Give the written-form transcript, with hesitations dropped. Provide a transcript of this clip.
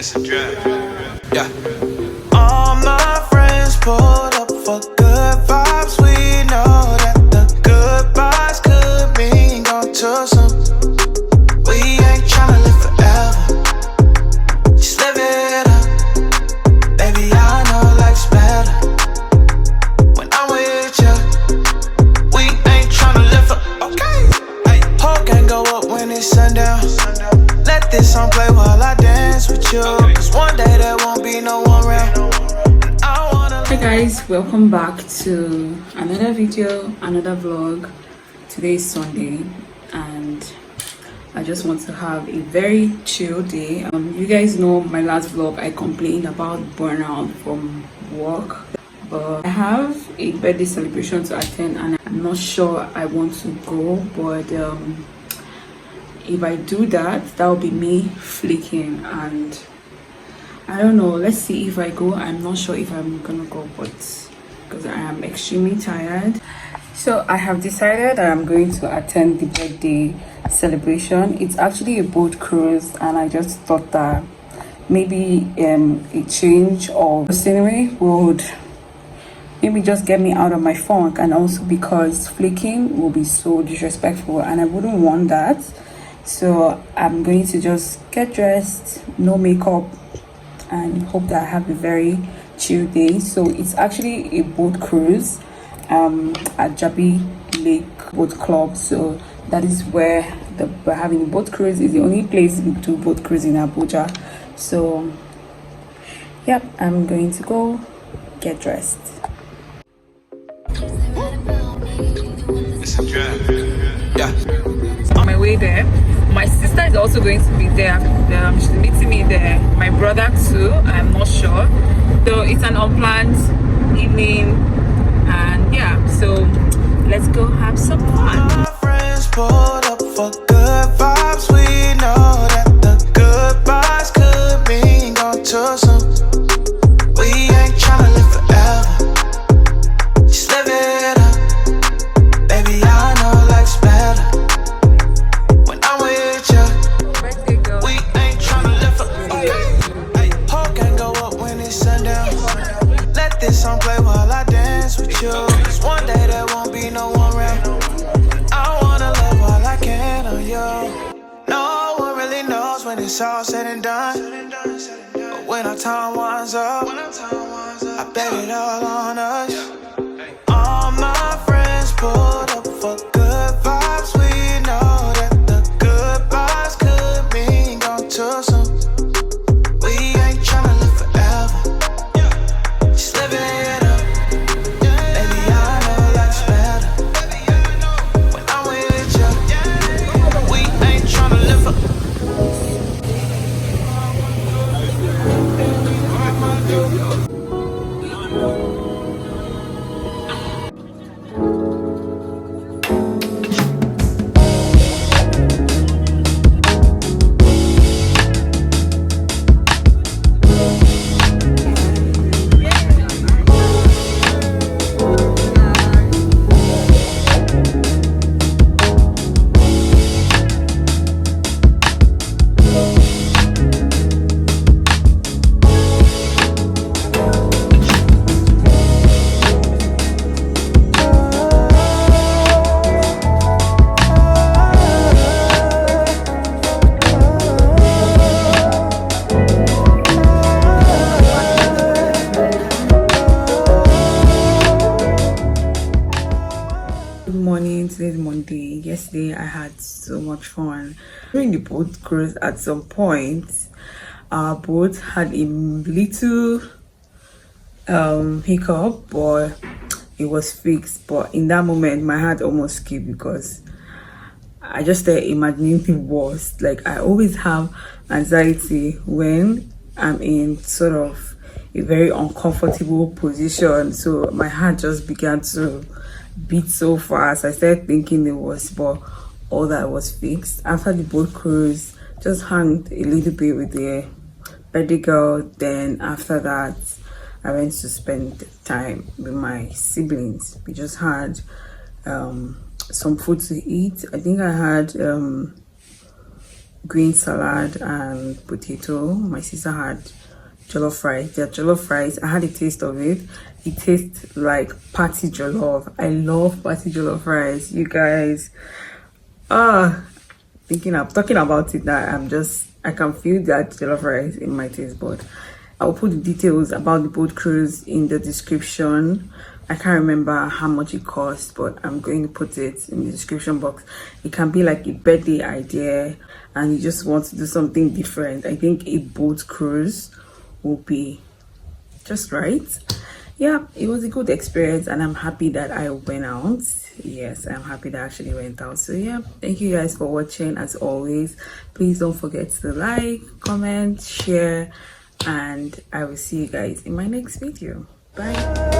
It's a drip. Yeah. All my friends pulled up for good vibes. We know that the goodbyes could mean gone too soon. We ain't tryna live forever. Just live it up. Baby, I know life's better when I'm with ya. We ain't tryna live for. Okay. Hey, whole gang go up when it's sundown. Let this song play while I dance with you. Cause one day there won't be no one around. Hi guys, welcome back to another video, another vlog. Today is Sunday and I just want to have a very chill day. You guys know my last vlog I complained about burnout from work, but I have a birthday celebration to attend and I'm not sure I want to go, but if I do that, that'll be me flicking, and I don't know, let's see if I go. I'm not sure if I'm gonna go, but because I am extremely tired. So I have decided that I'm going to attend the birthday celebration. It's actually a boat cruise and I just thought that maybe a change of scenery would maybe just get me out of my funk, and also because flicking will be so disrespectful and I wouldn't want that. So I'm going to just get dressed, no makeup, and hope that I have a very chill day. So it's actually a boat cruise at Jabi Lake Boat Club. So that is where we're having a boat cruise. It's the only place we do boat cruise in Abuja. So yep, I'm going to go get dressed. It's a drip. Yeah. On my way there, my sister is also going to be there. She's meeting me there. My brother too. I'm not sure, though it's an unplanned evening, and yeah, so let's go have some fun. My friends pulled up for good vibes. We know that the goodbyes could mean gone too soon. We ain't tryna live forever. Just live it up. Baby, I know life's better when I'm with ya. We ain't tryna live for. Hey, whole gang go up when it's sundown. Let this song play while I dance with you. Cause one day there won't be no one around. I wanna love while I can on you. No one really knows when it's all said and done. But when our time winds up, I bet it all on us. All my friends pulled up for good vibes. We know that the goodbyes could mean gone too soon. We ain't tryna live forever. Just live it up. Baby, I know life's better when I'm with ya. We ain't tryna live forever. Today's Monday. Yesterday I had so much fun during the boat cruise. At some point our boat had a little hiccup, but it was fixed. But in that moment my heart almost skipped because I just started imagining the worst. Like, I always have anxiety when I'm in sort of a very uncomfortable position, so my heart just began to beat so fast. I started thinking it was, but all that was fixed. After the boat cruise, just hung a little bit with the birthday girl. Then after that I went to spend time with my siblings. We just had some food to eat. I think I had green salad and potato. My sister had jollof rice. Their jollof rice, I had a taste of it. It tastes like party jollof. I love party jollof rice, you guys. Talking about it now, I can feel that jollof rice in my taste bud. I'll put the details about the boat cruise in the description. I can't remember how much it costs, but I'm going to put it in the description box. It can be like a birthday idea and you just want to do something different. I think a boat cruise will be just right. Yeah, it was a good experience and I'm happy that I went out. Yes, I'm happy that I actually went out. So yeah, thank you guys for watching. As always, please don't forget to like, comment, share, and I will see you guys in my next video. Bye.